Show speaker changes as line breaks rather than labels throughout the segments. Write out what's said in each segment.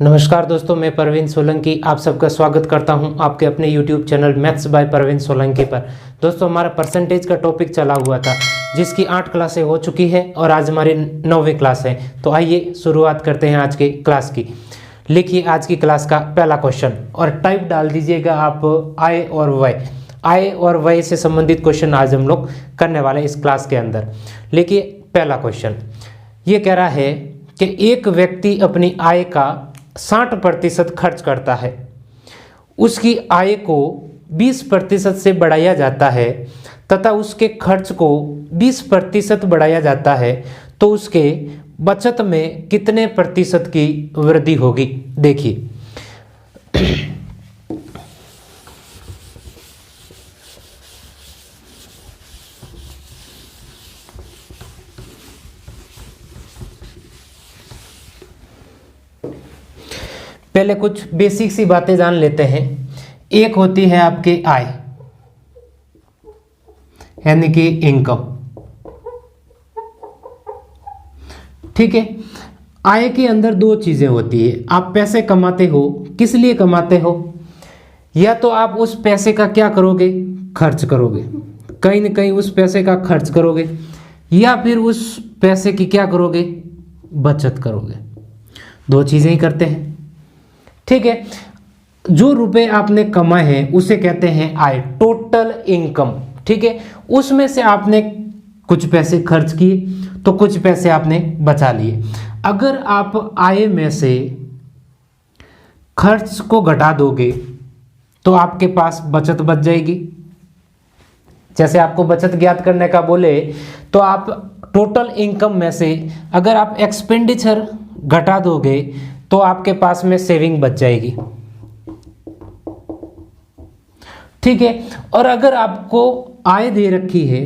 नमस्कार दोस्तों, मैं परवीन सोलंकी आप सबका स्वागत करता हूं आपके अपने YouTube channel maths by Parveen Solanki पर। दोस्तों, हमारा परसेंटेज का टॉपिक चला हुआ था जिसकी 8 क्लासें हो चुकी है और आज हमारी 9वीं क्लास है। तो आइए शुरुआत करते हैं आज की क्लास की। लिखिए आज की क्लास का पहला क्वेश्चन और टाइप डाल दीजिएगा आप आय और व्यय। आय और व्यय से संबंधित क्वेश्चन आज हम लोग करने वाले हैं इस क्लास के अंदर। लिखिए पहला क्वेश्चन ये कह रहा है कि एक व्यक्ति अपनी आय का 60% खर्च करता है, उसकी आय को 20% से बढ़ाया जाता है तथा उसके खर्च को 20% बढ़ाया जाता है, तो उसके बचत में कितने प्रतिशत की वृद्धि होगी। देखिए पहले कुछ बेसिक सी बातें जान लेते हैं। एक होती है आपकी आय यानी कि इनकम, ठीक है। आय के अंदर दो चीजें होती है, आप पैसे कमाते हो, किस लिए कमाते हो? या तो आप उस पैसे का क्या करोगे, खर्च करोगे, कहीं ना कहीं उस पैसे का खर्च करोगे, या फिर उस पैसे की क्या करोगे, बचत करोगे। दो चीजें ही करते हैं, ठीक है। जो रुपए आपने कमाए हैं उसे कहते हैं आय, टोटल इनकम, ठीक है। उसमें से आपने कुछ पैसे खर्च किए तो कुछ पैसे आपने बचा लिए। अगर आप आय में से खर्च को घटा दोगे तो आपके पास बचत बच जाएगी। जैसे आपको बचत ज्ञात करने का बोले तो आप टोटल इनकम में से अगर आप एक्सपेंडिचर घटा दोगे तो आपके पास में सेविंग बच जाएगी, ठीक है। और अगर आपको आय दे रखी है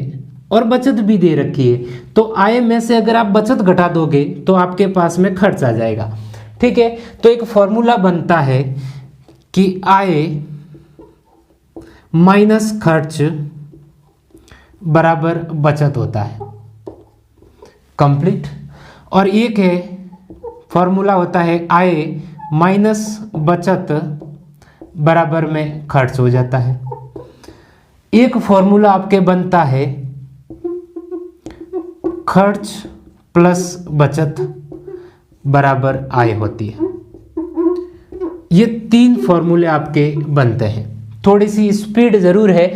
और बचत भी दे रखी है तो आय में से अगर आप बचत घटा दोगे तो आपके पास में खर्च आ जाएगा, ठीक है। तो एक फॉर्मूला बनता है कि आय माइनस खर्च बराबर बचत होता है, कंप्लीट। और एक है फॉर्मूला होता है आय माइनस बचत बराबर में खर्च हो जाता है। एक फॉर्मूला आपके बनता है खर्च प्लस बचत बराबर आय होती है। ये 3 फॉर्मूले आपके बनते हैं। थोड़ी सी स्पीड जरूर है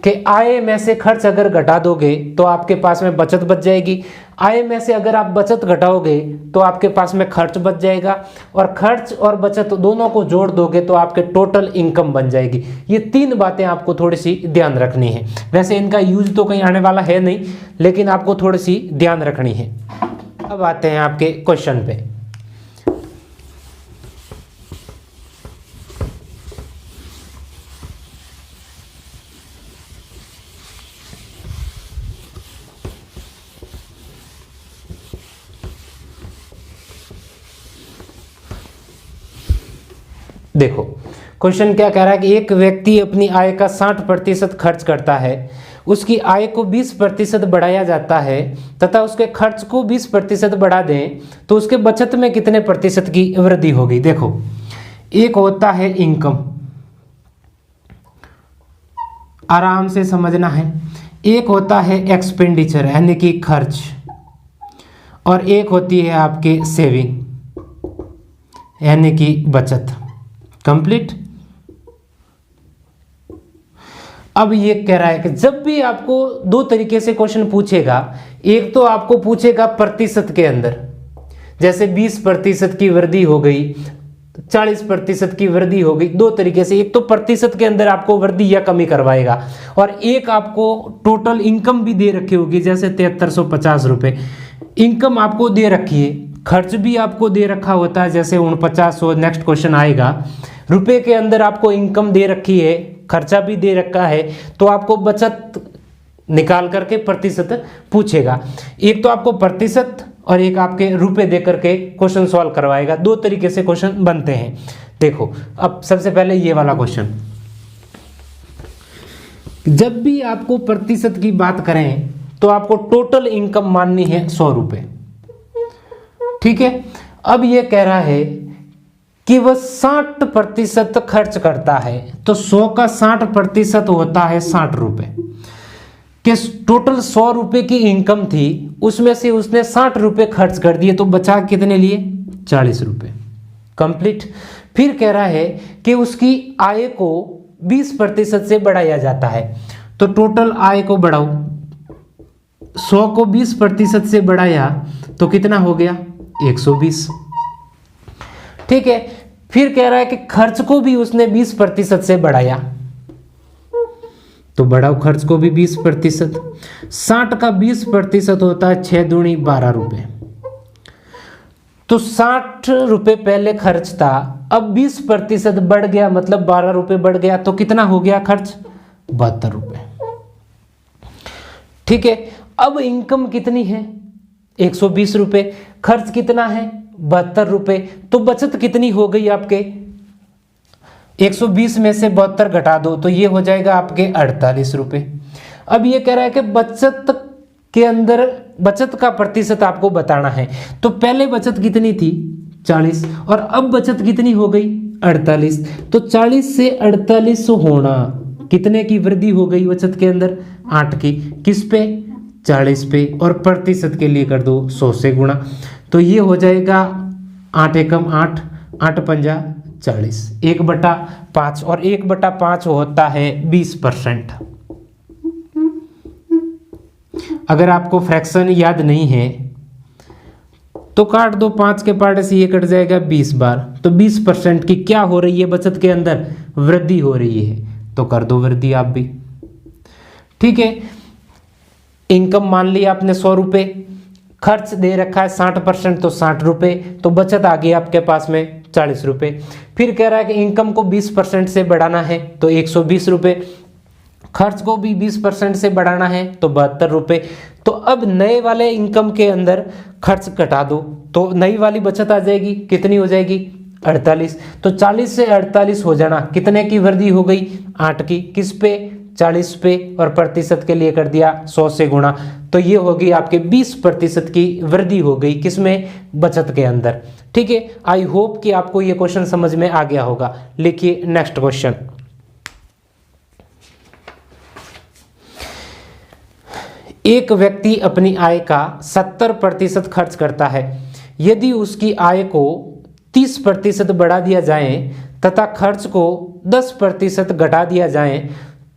कि आय में से खर्च अगर घटा दोगे तो आपके पास में बचत बच जाएगी, आय में से अगर आप बचत घटाओगे तो आपके पास में खर्च बच जाएगा, और खर्च और बचत दोनों को जोड़ दोगे तो आपके टोटल इनकम बन जाएगी। ये 3 बातें आपको थोड़ी सी ध्यान रखनी है। वैसे इनका यूज तो कहीं आने वाला है नहीं, लेकिन आपको थोड़ी सी ध्यान रखनी है। अब आते हैं आपके क्वेश्चन पे। देखो क्वेश्चन क्या कह रहा है कि एक व्यक्ति अपनी आय का 60% खर्च करता है, उसकी आय को 20% बढ़ाया जाता है तथा उसके खर्च को 20% बढ़ा दें तो उसके बचत में कितने प्रतिशत की वृद्धि होगी। देखो एक होता है इनकम, आराम से समझना है। एक होता है एक्सपेंडिचर यानी कि खर्च, और एक होती है आपके सेविंग यानी कि बचत, कंप्लीट। अब ये कह रहा है कि जब भी आपको 2 तरीके से क्वेश्चन पूछेगा, एक तो आपको पूछेगा प्रतिशत के अंदर, जैसे 20% की वृद्धि हो गई, 40% की वृद्धि हो गई। 2 तरीके से, एक तो प्रतिशत के अंदर आपको वृद्धि या कमी करवाएगा, और एक आपको टोटल इनकम भी दे रखी होगी, जैसे 7350 रुपये इनकम आपको दे रखी है, खर्च भी आपको दे रखा होता है, जैसे 4900। नेक्स्ट क्वेश्चन आएगा, रुपए के अंदर आपको इनकम दे रखी है, खर्चा भी दे रखा है, तो आपको बचत निकाल करके प्रतिशत पूछेगा। एक तो आपको प्रतिशत और एक आपके रुपए दे करके क्वेश्चन सॉल्व करवाएगा। 2 तरीके से क्वेश्चन बनते हैं। देखो अब सबसे पहले ये वाला क्वेश्चन, जब भी आपको प्रतिशत की बात करें तो आपको टोटल इनकम माननी है 100 रुपए, ठीक है। अब ये कह रहा है कि वह 60% खर्च करता है, तो 100 का 60% होता है 60 रुपए। कि टोटल 100 रुपए की इनकम थी, उसमें से उसने 60 रुपए खर्च कर दिए, तो बचा कितने लिए? 40 रुपए। कंप्लीट। फिर कह रहा है कि उसकी आय को 20% से बढ़ाया जाता है, तो टोटल आय को बढ़ाओ। 100 को 20% से बढ़ाया तो कितना हो गया? 120। ठीक है। फिर कह रहा है कि खर्च को भी उसने 20% से बढ़ाया, तो बढ़ाओ खर्च को भी 20%। 60 का 20% होता है 6 दूनी 12 रुपए। तो 60 रुपए पहले खर्च था, अब 20% बढ़ गया, मतलब 12 रुपए बढ़ गया, तो कितना हो गया खर्च? 72 रुपए। ठीक है। अब इनकम कितनी है? 120 रुपए। खर्च कितना है? 72 रुपए। तो बचत कितनी हो गई आपके? 120 में से 72 घटा दो, तो ये हो जाएगा आपके 48 रुपए। अब ये कह रहा है कि बचत के अंदर बचत का प्रतिशत आपको बताना है। तो पहले बचत कितनी थी? 40, और अब बचत कितनी हो गई? 48। तो 40 से 48 होना, कितने की वृद्धि हो गई बचत के अंदर? 8 की। किस पे? 40 पे। और प्रतिशत के लिए कर दो 100 से गुणा, तो ये हो जाएगा 8 एकम 8, 8 पंजा 40, 1/5, और 1/5 होता है 20%। अगर आपको फ्रैक्शन याद नहीं है तो काट दो, 5 के पार्ट से ये कट जाएगा 20 बार, तो 20% की क्या हो रही है बचत के अंदर? वृद्धि हो रही है, तो कर दो वृद्धि आप भी। ठीक है। इनकम मान लिया आपने 100 रुपए, खर्च दे रखा है 60%, तो 60 रुपए, तो बचत आ गई आपके पास में 40 रुपए। फिर कह रहा है कि इनकम को 20% से बढ़ाना है, तो 120 रुपए। खर्च को भी 20% से बढ़ाना है, तो 72 रुपए। तो अब नए वाले इनकम के अंदर खर्च घटा दो, तो नई वाली बचत आ जाएगी, कितनी हो जाएगी? 48। तो 40 से 48 हो जाना, कितने की वृद्धि हो गई? 8 की। किस पे? 40 पे। और प्रतिशत के लिए कर दिया 100 से गुणा, तो ये होगी आपके 20% की वृद्धि हो गई, किसमें? बचत के अंदर। ठीक है। आई होप कि आपको ये क्वेश्चन समझ में आ गया होगा। लिखिए नेक्स्ट क्वेश्चन। एक व्यक्ति अपनी आय का 70% खर्च करता है। यदि उसकी आय को 30% बढ़ा दिया जाए तथा खर्च को 10% घटा दिया जाए,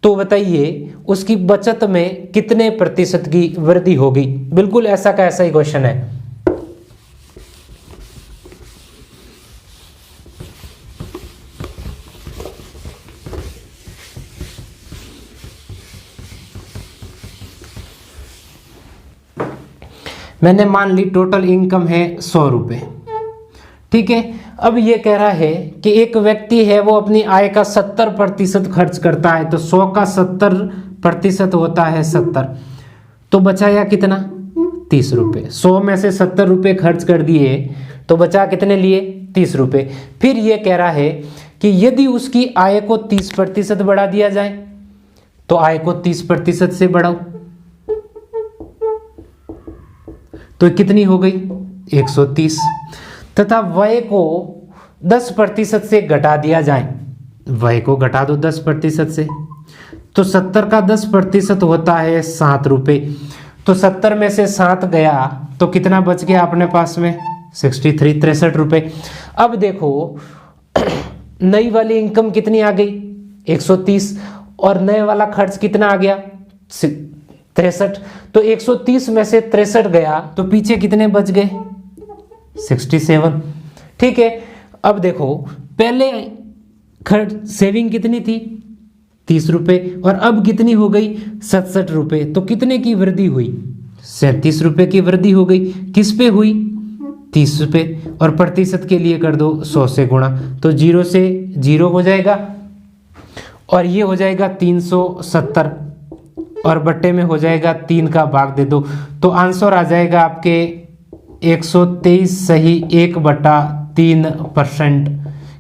तो बताइए उसकी बचत में कितने प्रतिशत की वृद्धि होगी? बिल्कुल ऐसा का ऐसा ही क्वेश्चन है। मैंने मान ली टोटल इनकम है 100 रुपए। ठीक है। अब ये कह रहा है कि एक व्यक्ति है, वो अपनी आय का 70% खर्च करता है, तो 100 का 70% होता है 70, तो बचाया कितना? 30 रुपये। 100 में से 70 रुपये खर्च कर दिए, तो बचा कितने लिए? 30 रुपये। फिर ये कह रहा है कि यदि उसकी आय को 30% बढ़ा दिया जाए, तो आय को 30% से बढ़ाओ, तो कितनी हो गई? 130। तथा व्यय को 10% से घटा दिया जाए, व्यय को घटा दो 10% से, तो 70 का 10% होता है 7 रुपये। तो 70 में से 7 गया, तो कितना बच गया अपने पास में? 63 रुपये। अब देखो नई वाली इनकम कितनी आ गई? 130, और नए वाला खर्च कितना आ गया? 63। तो 130 में से 63 गया, तो पीछे कितने बच गए? 67। ठीक है। अब देखो पहले खर्च सेविंग कितनी थी? 30 रुपये, और अब कितनी हो गई? 67 रुपये। तो कितने की वृद्धि हुई? 37 रुपये की वृद्धि हो गई। किस पे हुई? 30 रुपये। और प्रतिशत के लिए कर दो 100 से गुणा, तो 0 से 0 हो जाएगा, और ये हो जाएगा 370, और बट्टे में हो जाएगा 3 का भाग दे दो, तो आंसर आ जाएगा आपके 123 सही 1/3%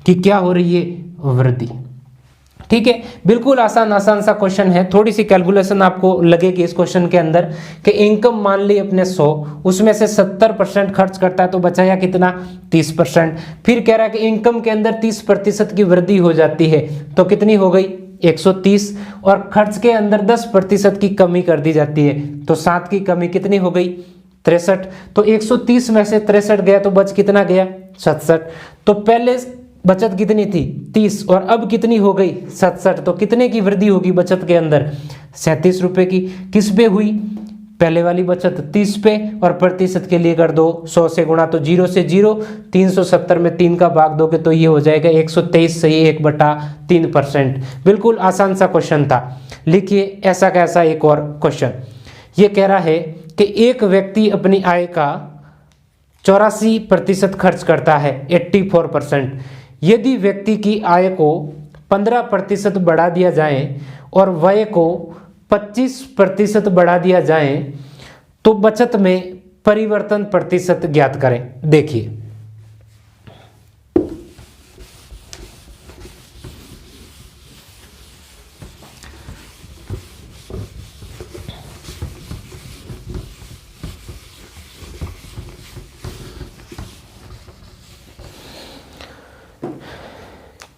की क्या हो रही है? वृद्धि। ठीक है, बिल्कुल आसान आसान सा क्वेश्चन है। थोड़ी सी कैलकुलेशन आपको लगेगी इस क्वेश्चन के अंदर कि इनकम मान ली अपने 100, उसमें से 70% खर्च करता है तो बचाया कितना 30%। फिर कह रहा है कि इनकम के अंदर 30% की वृद्धि हो जाती है तो कितनी हो गई 130, और खर्च के अंदर 10% की कमी कर दी जाती है तो 7 की कमी कितनी हो गई 63। तो 130 में से 63 गया तो बच कितना गया 67। तो पहले बचत कितनी थी 30 और अब कितनी हो गई 67, तो कितने की वृद्धि होगी बचत के अंदर 37 रुपए की। किस पे हुई, पहले वाली बचत 30 पे, और प्रतिशत के लिए कर दो 100 से गुणा, तो 0 से 0, 370 में 3 का भाग दोगे तो ये हो जाएगा 123 सही 1/3%। बिल्कुल आसान सा क्वेश्चन था। लिखिए ऐसा कैसा एक और क्वेश्चन, ये कह रहा है कि एक व्यक्ति अपनी आय का 84% खर्च करता है 84%। यदि व्यक्ति की आय को 15% बढ़ा दिया जाए और व्यय को 25% बढ़ा दिया जाए तो बचत में परिवर्तन प्रतिशत ज्ञात करें। देखिए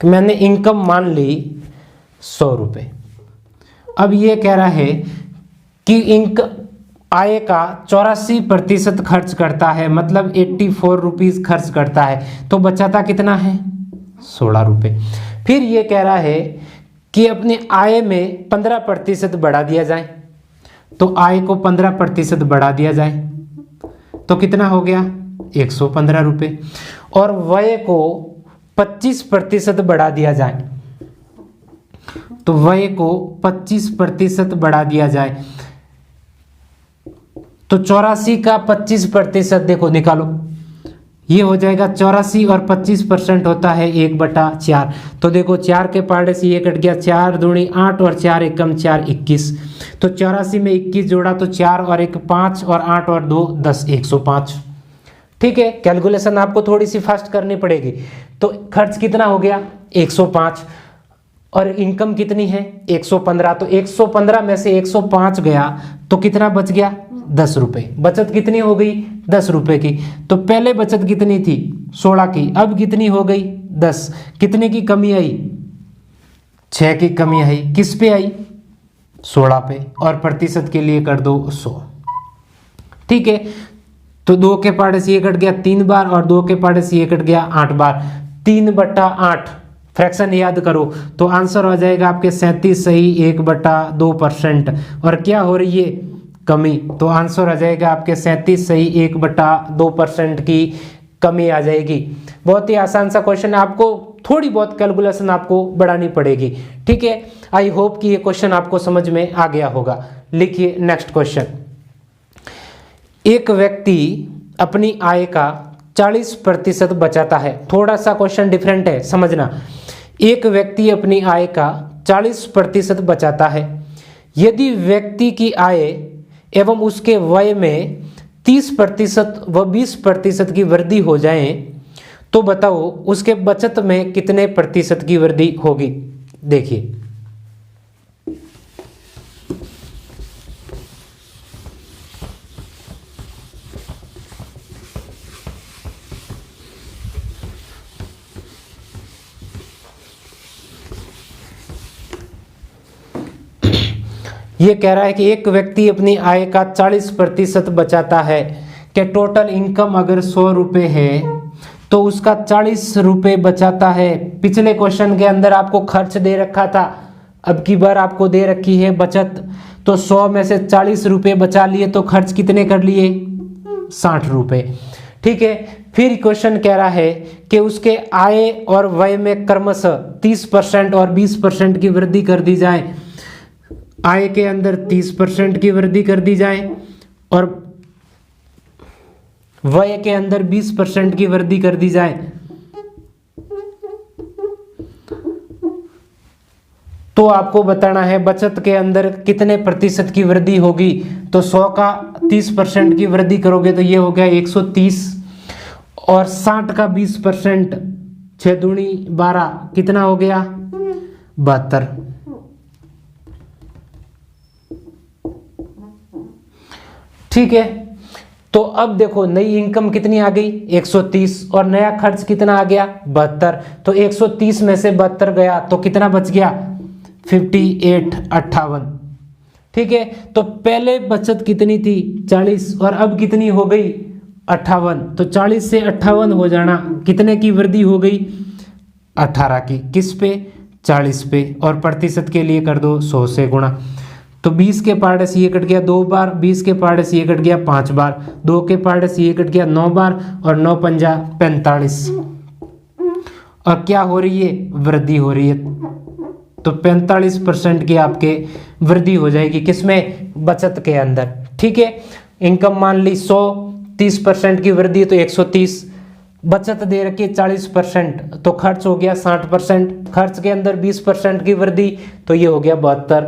मैंने इनकम मान ली 100 रुपये। अब ये कह रहा है कि आय का 84% खर्च करता है, मतलब 84 रुपीज़ खर्च करता है तो बचाता कितना है 16 रुपये। फिर ये कह रहा है कि अपने आय में 15% बढ़ा दिया जाए, तो आय को 15% बढ़ा दिया जाए तो कितना हो गया 115 रुपये, और व्यय को 25% बढ़ा दिया जाए, तो व्यय को 25% बढ़ा दिया जाए तो 84 का 25% देखो निकालो, ये हो जाएगा 84 और 25% होता है 1/4। तो देखो 4 के पाड़े से ये कट गया, 4 दूनी 8 और 4 एकम 4 21। तो 84 में 21 जोड़ा तो 4 और 1 5 और 8 और 2 10 105। ठीक है, कैलकुलेशन आपको थोड़ी सी फास्ट करनी पड़ेगी। तो खर्च कितना हो गया 105 और इनकम कितनी है 115, तो 115 में से 105 गया तो कितना बच गया 10 रुपये। बचत कितनी हो गई 10 रुपये की। तो पहले बचत कितनी थी 16 की, अब कितनी हो गई 10। कितने की कमी आई 6 की कमी आई। किस पे आई 16 पे, और प्रतिशत के लिए कर दो 100। ठीक है, तो 2 के पाड़े से ये कट गया 3 बार और 2 के पाड़े से ये कट गया 8 बार। 3/8 फ्रैक्शन याद करो तो आंसर हो जाएगा आपके 37 सही 1/2%। और क्या हो रही है कमी, तो आंसर आ जाएगा आपके 37 सही 1/2% की कमी आ जाएगी। बहुत ही आसान सा क्वेश्चन है, आपको थोड़ी बहुत कैलकुलेशन आपको बढ़ानी पड़ेगी। ठीक है, आई होप कि ये क्वेश्चन आपको समझ में आ गया होगा। लिखिए नेक्स्ट क्वेश्चन, एक व्यक्ति अपनी आय का 40% बचाता है। थोड़ा सा क्वेश्चन डिफरेंट है, समझना। एक व्यक्ति अपनी आय का 40% बचाता है। यदि व्यक्ति की आय एवं उसके व्यय में 30% व 20% की वृद्धि हो जाए तो बताओ उसके बचत में कितने प्रतिशत की वृद्धि होगी। देखिए ये कह रहा है कि एक व्यक्ति अपनी आय का 40% बचाता है कि टोटल इनकम अगर 100 रुपये है तो उसका 40 रुपये बचाता है। पिछले क्वेश्चन के अंदर आपको खर्च दे रखा था, अब की बार आपको दे रखी है बचत। तो 100 में से 40 रुपये बचा लिए तो खर्च कितने कर लिए 60 रुपये। ठीक है, फिर क्वेश्चन कह रहा है कि उसके आय और व्यय में क्रमशः 30% और 20% की वृद्धि कर दी जाए। आय के अंदर 30% की वृद्धि कर दी जाए और व्यय के अंदर 20% की वृद्धि कर दी जाए तो आपको बताना है बचत के अंदर कितने प्रतिशत की वृद्धि होगी। तो 100 का 30% की वृद्धि करोगे तो ये हो गया 130, और 60 का 20% 6 दूनी 12 कितना हो गया 72। ठीक है, तो अब देखो नई इनकम कितनी आ गई 130 और नया खर्च कितना आ गया 72। तो 130 में से 72 गया तो कितना बच गया 58 ठीक है, तो पहले बचत कितनी थी 40 और अब कितनी हो गई 58। तो 40 से 58 हो जाना, कितने की वृद्धि हो गई 18 की। किस पे 40 पे, और प्रतिशत के लिए कर दो 100 से गुणा। तो 20 के पार्ट से ये कट गया 2 बार, 20 के पार्ट से ये कट गया 5 बार, 2 के पार्ट से ये कट गया 9 बार और 9 पंजा 45। और क्या हो रही है वृद्धि हो रही है, तो 45% की आपके वृद्धि हो जाएगी किसमें बचत के अंदर। ठीक है, इनकम मान ली 100, 30% की वृद्धि तो 130, बचत दे रखी 40%, तो खर्च हो गया 60%, खर्च के अंदर 20% की वृद्धि तो ये हो गया 72।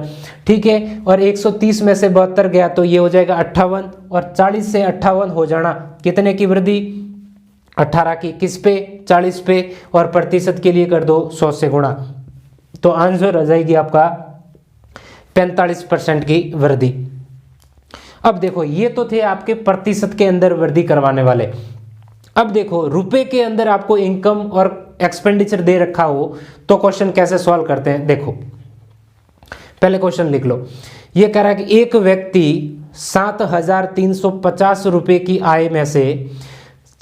ठीक है, और 130 में से 72 गया तो ये हो जाएगा 58, और 40 से 58 हो जाना, कितने की वृद्धि 18 की। किस पे 40 पे, और प्रतिशत के लिए कर दो 100 से गुणा, तो आंसर आ जाएगी आपका 45% की वृद्धि। अब देखो ये तो थे आपके प्रतिशत के अंदर वृद्धि करवाने वाले। अब देखो रुपए के अंदर आपको इनकम और एक्सपेंडिचर दे रखा हो तो क्वेश्चन कैसे सॉल्व करते हैं। देखो पहले क्वेश्चन लिख लो, ये कह रहा है कि एक व्यक्ति 7,350 रुपए की आय में से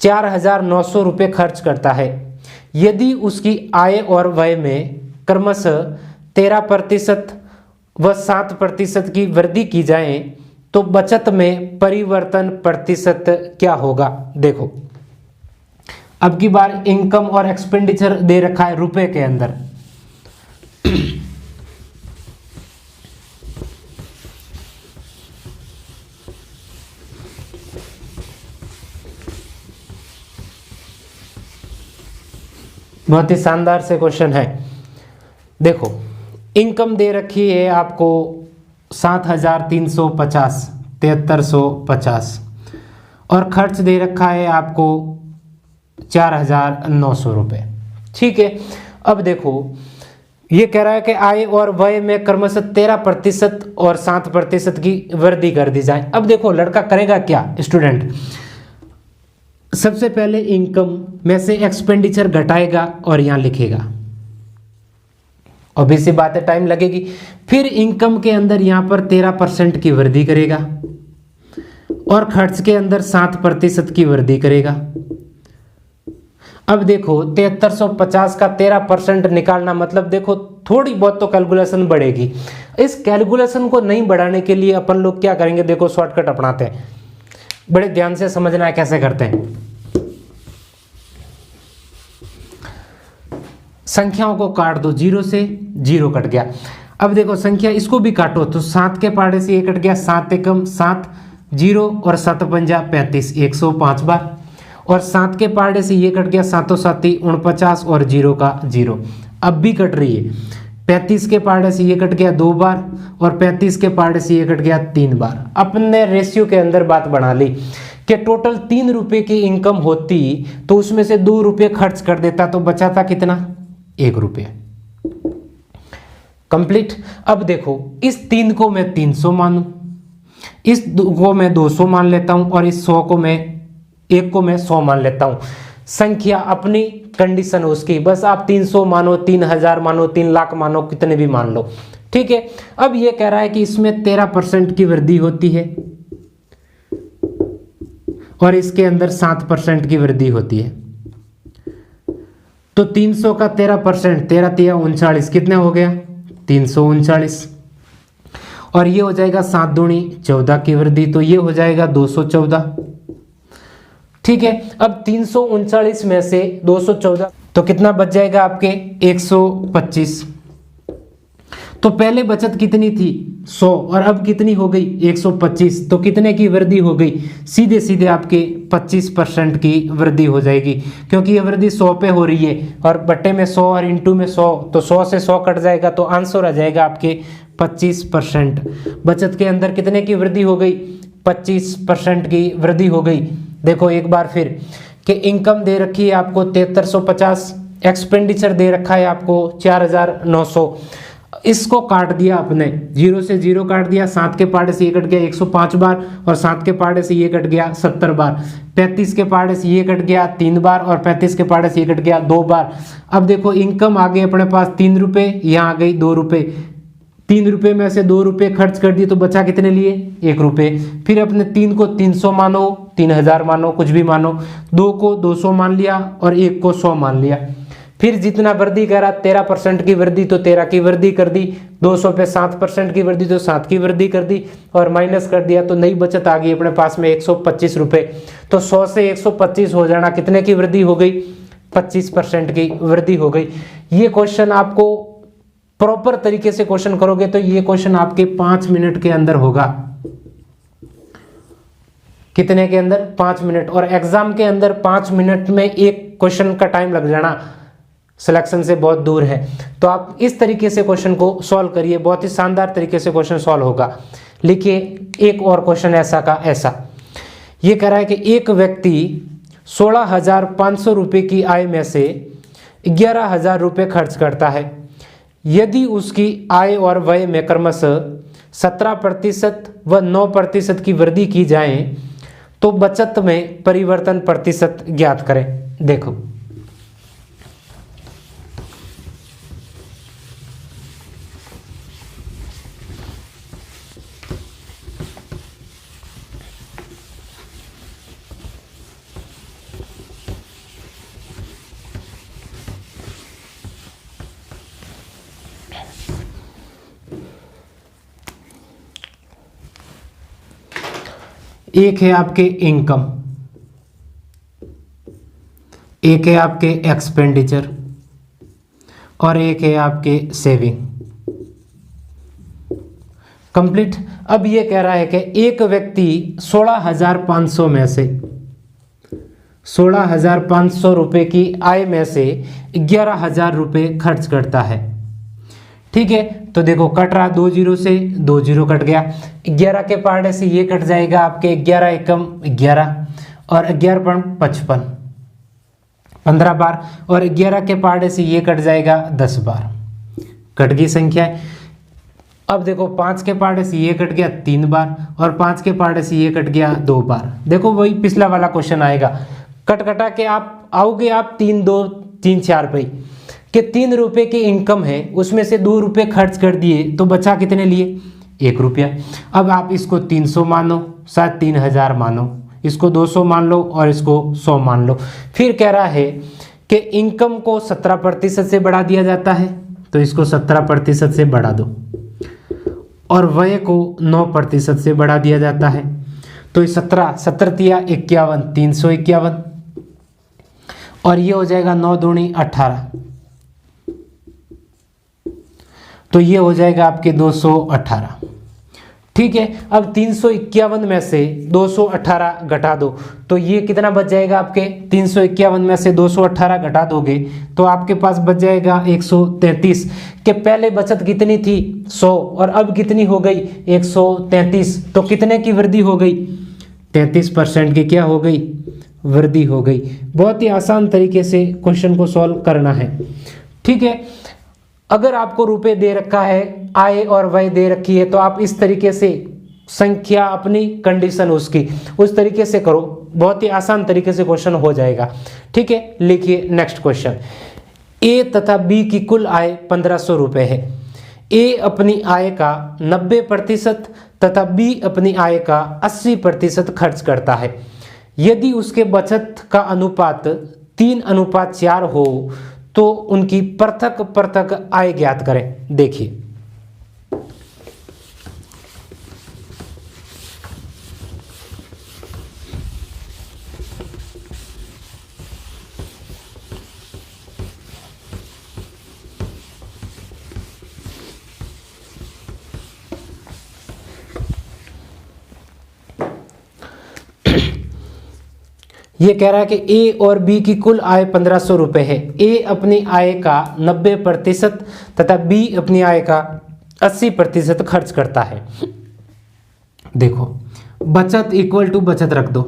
4,900 रुपए खर्च करता है। यदि उसकी आय और व्यय में क्रमशः 13% व 7% की वृद्धि की जाए तो बचत में परिवर्तन प्रतिशत क्या होगा। देखो अब की बार इनकम और एक्सपेंडिचर दे रखा है रुपए के अंदर। बहुत ही शानदार से क्वेश्चन है। देखो इनकम दे रखी है आपको 7,350 7350, और खर्च दे रखा है आपको 4,900 रुपये। ठीक है, अब देखो ये कह रहा है कि आय और व्यय में क्रमशः 13% और 7% की वृद्धि कर दी जाए। अब देखो लड़का करेगा क्या स्टूडेंट, सबसे पहले इनकम में से एक्सपेंडिचर घटाएगा और यहां लिखेगा, ऑब्वियस बात है टाइम लगेगी। फिर इनकम के अंदर यहां पर 13% की वृद्धि करेगा और खर्च के अंदर 7% की वृद्धि करेगा। अब देखो 7350 का 13% निकालना मतलब देखो थोड़ी बहुत तो कैलकुलेशन बढ़ेगी। इस कैलकुलेशन को नहीं बढ़ाने के लिए अपन लोग क्या करेंगे, देखो शॉर्टकट अपनाते हैं। बड़े ध्यान से समझना है कैसे करते हैं। संख्याओं को काट दो, 0 से 0 कट गया। अब देखो संख्या इसको भी काटो तो 7 के पाड़े से ये कट गया, 7 एकम 7, 0 और 7 पंजा 35, 105 बार, और 7 के पाड़े से ये कट गया 7 7 49 और 0 का 0। अब भी कट रही है, 35 के पाड़े से ये कट गया 2 बार और 35 के पाड़े से ये कट गया 3 बार। अपने रेशियो के अंदर बात बना ली कि टोटल 3 रुपए की इनकम होती तो उसमें से 2 रुपए खर्च कर देता तो बचाता कितना 1 रुपया। कंप्लीट। अब देखो इस 3 को मैं 300 मानूं, इस 2 को मैं 200 मान लेता हूं और इस 100 को मैं 1 को मैं 100 मान लेता हूं। संख्या अपनी कंडीशन उसकी, बस आप 300 मानो, 3000 मानो, 3 लाख मानो, कितने भी मान लो। ठीक है, अब ये कह रहा है कि इसमें 13% की वृद्धि होती है और इसके अंदर 7% की वृद्धि होती है। तो 300 का 13%, 13 तिया 39, कितने हो गया 339, और ये हो जाएगा 7 दूनी 14 की वृद्धि, तो ये हो जाएगा 214। ठीक है, अब 339 में से 214 तो कितना बच जाएगा आपके 125। तो पहले बचत कितनी थी 100 और अब कितनी हो गई 125, तो कितने की वृद्धि हो गई, सीधे सीधे आपके 25% की वृद्धि हो जाएगी, क्योंकि ये वृद्धि 100 पे हो रही है और बट्टे में 100 और इंटू में 100, तो 100 से 100 कट जाएगा, तो आंसर आ जाएगा आपके 25%। बचत के अंदर कितने की वृद्धि हो गई 25% की वृद्धि हो गई। देखो एक बार फिर कि इनकम दे रखी है आपको 7350, एक्सपेंडिचर दे रखा है आपको 4900, इसको काट दिया आपने, 0 से 0 काट दिया, 7 के पहाड़े से ये कट गया 105 बार, और 7 के पहाड़े से ये कट गया 70 बार, 35 के पहाड़े से ये कट गया 3 बार, और 35 के पहाड़े से ये कट गया 2 बार। अब देखो इनकम आ गई अपने पास 3 रुपये, यहाँ आ गई 2 रुपये, 3 रुपये में से 2 रुपये खर्च कर दिए तो बचा कितने लिए 1 रुपये। फिर अपने 3 को 300 मानो, 3000 मानो, कुछ भी मानो, 2 को 200 मान लिया और 1 को 100 मान लिया। फिर जितना वृद्धि करा 13% की वृद्धि तो 13 की वृद्धि कर दी, 200 पे 7% की वृद्धि तो 7 की वृद्धि कर दी, और माइनस कर दिया तो नई बचत आ गई अपने पास में 125 रुपये। तो 100 से 125 हो जाना कितने की वृद्धि हो गई, 25% की वृद्धि हो गई। ये क्वेश्चन आपको प्रॉपर तरीके से क्वेश्चन करोगे तो ये क्वेश्चन आपके 5 मिनट के अंदर होगा। कितने के अंदर, 5 मिनट। और एग्जाम के अंदर 5 मिनट में एक क्वेश्चन का टाइम लग जाना सिलेक्शन से बहुत दूर है। तो आप इस तरीके से क्वेश्चन को सॉल्व करिए, बहुत ही शानदार तरीके से क्वेश्चन सॉल्व होगा। लिखिए एक और क्वेश्चन ऐसा का ऐसा, ये कह रहा है कि एक व्यक्ति 16,500 रुपये की आय में से 11,000 रुपये खर्च करता है। यदि उसकी आय और व्यय में क्रमशः 17% व 9% की वृद्धि की जाए तो बचत में परिवर्तन प्रतिशत ज्ञात करें। देखो एक है आपके इनकम, एक है आपके एक्सपेंडिचर, और एक है आपके सेविंग। कंप्लीट। अब ये कह रहा है कि एक व्यक्ति 16,500 में से 16,500 रुपये की आय में से 11,000 रुपये खर्च करता है। ठीक है, तो देखो कट रहा 2 जीरो से 2 जीरो कट गया, 11 के पहाड़े से ये कट जाएगा आपके 11 एकम 11 और 11.55 15 बार, और 11 के पहाड़े से ये कट जाएगा 10 बार, कट गई संख्या। अब देखो 5 के पहाड़े से ये कट गया 3 बार, और 5 के पहाड़े से ये कट गया 2 बार। देखो वही पिछला वाला क्वेश्चन आएगा, कट कटा के आप आओगे आप 3 2 3 4 पे कि 3 रुपये की इनकम है, उसमें से 2 रुपये खर्च कर दिए तो बचा कितने लिए 1 रुपया। अब आप इसको 300 मानो, शायद 3000 मानो, इसको 200 मान लो और इसको 100 मान लो। फिर कह रहा है कि इनकम को 17% से बढ़ा दिया जाता है, तो इसको 17% से बढ़ा दो, और व्यय को 9% से बढ़ा दिया जाता है, तो 17 17 51 351, और ये हो जाएगा 9 दूनी 18, तो ये हो जाएगा आपके 218। ठीक है, अब 351 में से 218 घटा दो तो ये कितना बच जाएगा आपके, 351 में से 218 घटा दोगे तो आपके पास बच जाएगा 133। के पहले बचत कितनी थी 100 और अब कितनी हो गई 133, तो कितने की वृद्धि हो गई 33% की क्या हो गई वृद्धि हो गई। बहुत ही आसान तरीके से क्वेश्चन को सॉल्व करना है। ठीक है, अगर आपको रुपए दे रखा है, आय और व्यय दे रखी है, तो आप इस तरीके से संख्या अपनी कंडीशन उसकी उस तरीके से करो, बहुत ही आसान तरीके से क्वेश्चन हो जाएगा। ठीक है, लिखिए नेक्स्ट क्वेश्चन। ए तथा बी की कुल आय 1500 रुपये है। ए अपनी आय का 90% तथा बी अपनी आय का 80% खर्च करता है। यदि उसके बचत का अनुपात 3:4 हो तो उनकी पृथक पृथक आय ज्ञात करें। देखिए ये कह रहा है कि ए और बी की कुल आय 1500 रुपये है। ए अपनी आय का 90% तथा बी अपनी आय का 80% खर्च करता है। देखो बचत इक्वल टू बचत रख दो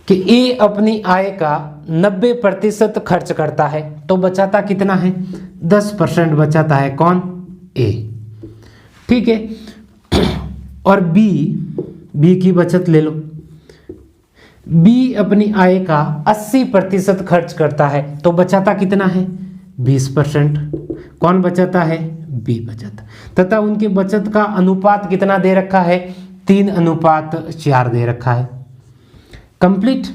कि ए अपनी आय का 90% खर्च करता है तो बचाता कितना है? 10% बचाता है। कौन? ए। ठीक है। और बी की बचत ले लो। बी अपनी आय का 80% खर्च करता है तो बचाता कितना है? 20%। कौन बचाता है? बी बचत। तथा उनकी बचत का अनुपात कितना दे रखा है? 3:4 दे रखा है। कंप्लीट।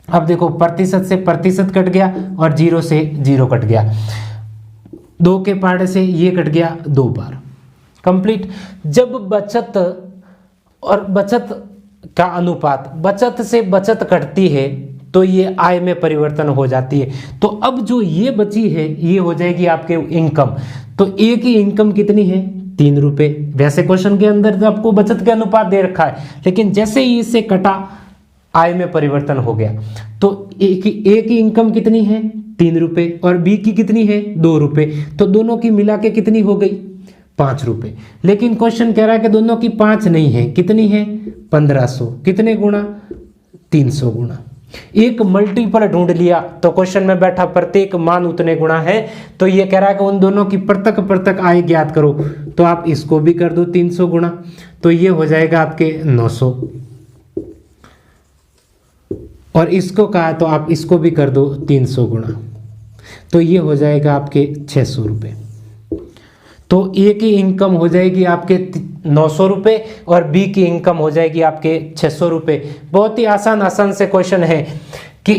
अब देखो प्रतिशत से प्रतिशत कट गया और 0 से 0 कट गया, 2 के पार्ट से ये कट गया 2 बार। कंप्लीट। जब बचत और बचत का अनुपात, बचत से बचत कटती है तो ये आय में परिवर्तन हो जाती है। तो अब जो ये बची है ये हो जाएगी आपके इनकम। तो ए की इनकम कितनी है? 3 रुपए। वैसे क्वेश्चन के अंदर तो आपको बचत के अनुपात दे रखा है, लेकिन जैसे ही इससे कटा आय में परिवर्तन हो गया। तो ए की इनकम कितनी है? 3 रुपए और बी की कितनी है? 2 रुपए। तो दोनों की मिला के कितनी हो गई? 5 रुपए। लेकिन क्वेश्चन कह रहा है कि दोनों की 5 नहीं है, कितनी है? 1500। कितने गुना? 300 गुना। एक मल्टीपल ढूंढ लिया तो क्वेश्चन में बैठा प्रत्येक मान उतने गुना है, तो ये कह रहा है कि उन दोनों की पृथक आय ज्ञात करो। तो आप इसको भी कर दो 300 गुना, तो ये हो जाएगा आपके 900। और इसको कहा तो आप इसको भी कर दो 300 गुना, तो ये हो जाएगा आपके 600 रुपये। तो ए की इनकम हो जाएगी आपके 900 रुपये और बी की इनकम हो जाएगी आपके 600 रुपये। बहुत ही आसान से क्वेश्चन है कि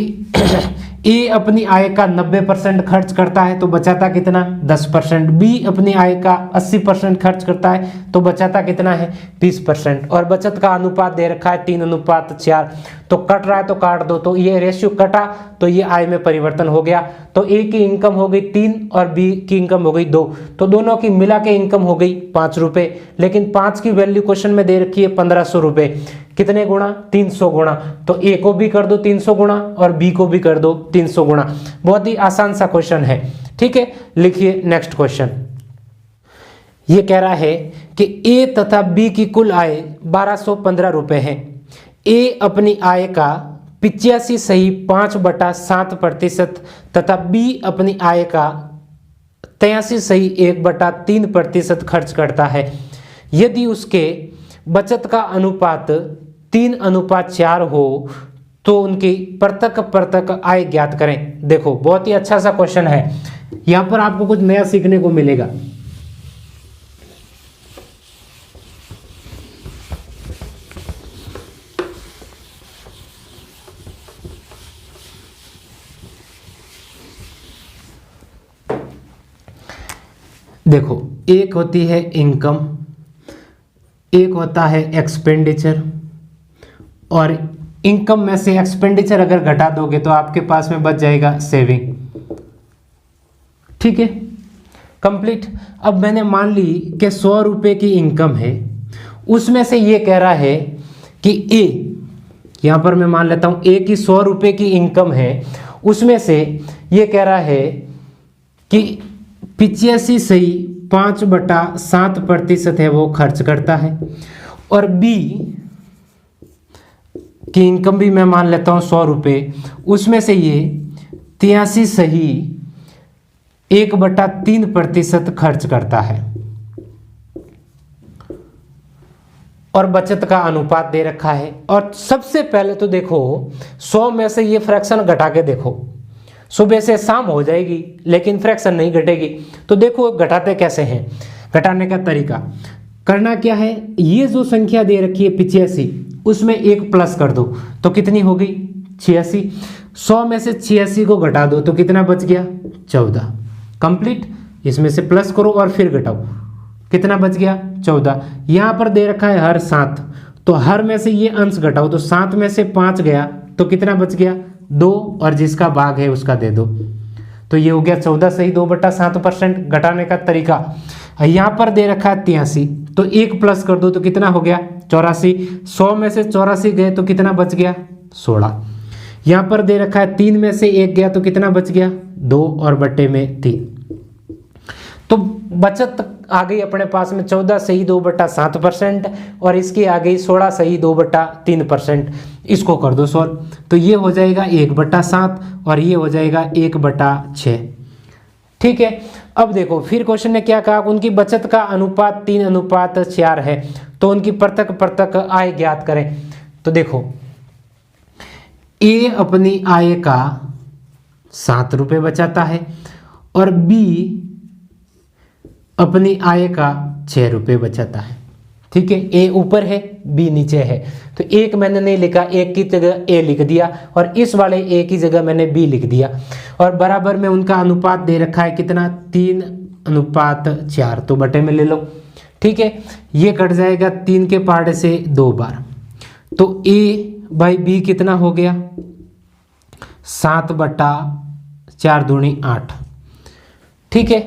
ए अपनी आय का 90% खर्च करता है तो बचाता कितना? 10%। बी अपनी आय का 80% खर्च करता है तो बचाता कितना है? 20%। और बचत का अनुपात दे रखा है 3:4। तो कट रहा है तो काट दो, तो ये रेशियो कटा तो ये आय में परिवर्तन हो गया। तो ए की इनकम हो गई 3 और बी की इनकम हो गई 2, तो दोनों की मिला के इनकम हो गई 5 रुपये। लेकिन 5 की वैल्यू क्वेश्चन में दे रखी है 1500 रुपये। कितने गुना? 300 गुना। तो ए को भी कर दो 300 गुना और बी को भी कर दो 300 गुना। बहुत ही आसान सा क्वेश्चन है। ठीक है, लिखिए नेक्स्ट क्वेश्चन। ये कह रहा है कि ए तथा बी की कुल आय 1215 रुपये है। ए अपनी आय का 85.5% तथा बी अपनी आय का 83.1% खर्च करता है। यदि उसके बचत का अनुपात 3:4 हो तो उनकी पृथक आय ज्ञात करें। देखो बहुत ही अच्छा सा क्वेश्चन है, यहां पर आपको कुछ नया सीखने को मिलेगा। देखो, एक होती है इनकम, एक होता है एक्सपेंडिचर, और इनकम में से एक्सपेंडिचर अगर घटा दोगे तो आपके पास में बच जाएगा सेविंग। ठीक है, कंप्लीट। अब मैंने मान ली कि 100 रुपये की इनकम है, उसमें से ये कह रहा है कि ए, यहां पर मैं मान लेता हूं ए की 100 रुपये की इनकम है, उसमें से ये कह रहा है कि 85.5% है वो खर्च करता है। और बी की इनकम भी मैं मान लेता हूं 100 रुपये, उसमें से ये 83.1/3% खर्च करता है। और बचत का अनुपात दे रखा है। और सबसे पहले तो देखो 100 में से ये फ्रैक्शन घटा के देखो, सुबह से शाम हो जाएगी लेकिन फ्रैक्शन नहीं घटेगी। तो देखो घटाते कैसे हैं। घटाने का तरीका करना क्या है, ये जो संख्या दे रखी है 85, उसमें एक प्लस कर दो तो कितनी हो गई? 86। 100 में से 86 को घटा दो तो कितना बच गया? 14। कंप्लीट। इसमें से प्लस करो और फिर घटाओ, कितना बच गया? 14। यहां पर दे रखा है हर 7, तो हर में से ये अंश घटाओ तो 7 में से 5 गया तो कितना बच गया? 2, और जिसका भाग है उसका दे दो। तो ये हो गया 14 सही 2/7%। घटाने का तरीका, यहां पर दे रखा है 83, तो एक प्लस कर दो तो कितना हो गया? 84। 100 में से 84 गए तो कितना बच गया? 16। यहां पर दे रखा है 3 में से 1 गया तो कितना बच गया? 2 और बट्टे में 3। तो बचत आ गई अपने पास में 14 सही 2/7% और इसकी आ गई 16 सही 2/3%। इसको कर दो सॉल्व, तो ये हो जाएगा 1/7 और ये हो जाएगा 1/6। ठीक है। अब देखो फिर क्वेश्चन ने क्या कहा, उनकी बचत का अनुपात 3:4 है, तो उनकी पृथक आय ज्ञात करें। तो देखो ए अपनी आय का 7 रुपये बचाता है और बी अपनी आय का 6 रुपये बचाता है। ठीक है, ए ऊपर है बी नीचे है, तो एक मैंने नहीं लिखा, एक की जगह ए लिख दिया और इस वाले ए की जगह मैंने बी लिख दिया और बराबर में उनका अनुपात दे रखा है कितना 3:4, तो बटे में ले लो। ठीक है, ये कट जाएगा 3 के पार्ट से 2 बार, तो ए बाई बी कितना हो गया 7/4 दूनी 8। ठीक है,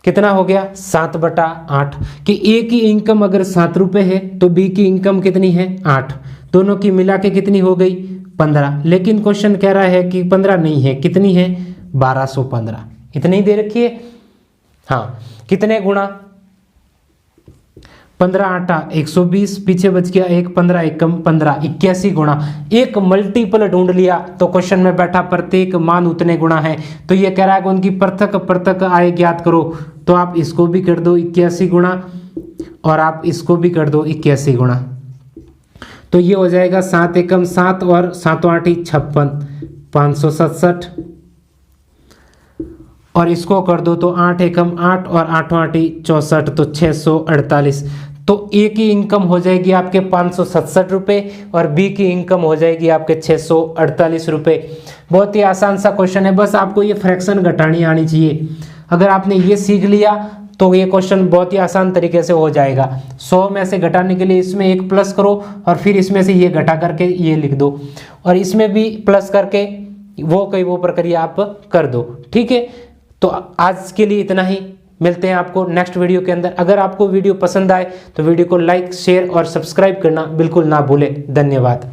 कितना हो गया 7/8 कि ए की इनकम अगर 7 रुपये है तो बी की इनकम कितनी है 8, दोनों की मिला के कितनी हो गई 15। लेकिन क्वेश्चन कह रहा है कि 15 नहीं है, कितनी है 1215, इतनी ही दे रखी है। हाँ, कितने गुणा 15 120, पीछे बच गया 1, 15 एकम 15, 81 गुणा। एक मल्टीपल ढूंढ लिया तो क्वेश्चन में बैठा प्रत्येक मान उतने गुणा है, तो ये कह रहा है कि उनकी पृथक आय ज्ञात करो, तो आप इसको भी कर दो 81 गुणा और आप इसको भी कर दो 81 गुणा, तो ये हो जाएगा 7 एकम 7 और 7 8 56, 567 और इसको कर दो तो 8 एकम 8 और 8 8 64, तो 648। तो ए की इनकम हो जाएगी आपके 567 रुपये और बी की इनकम हो जाएगी आपके 648 रुपये। बहुत ही आसान सा क्वेश्चन है, बस आपको ये फ्रैक्शन घटानी आनी चाहिए। अगर आपने ये सीख लिया तो ये क्वेश्चन बहुत ही आसान तरीके से हो जाएगा। 100 में से घटाने के लिए इसमें एक प्लस करो और फिर इसमें से ये घटा करके ये लिख दो और इसमें भी प्लस करके वो प्रक्रिया आप कर दो। ठीक है, तो आज के लिए इतना ही, मिलते हैं आपको नेक्स्ट वीडियो के अंदर। अगर आपको वीडियो पसंद आए तो वीडियो को लाइक शेयर और सब्सक्राइब करना बिल्कुल ना भूलें। धन्यवाद।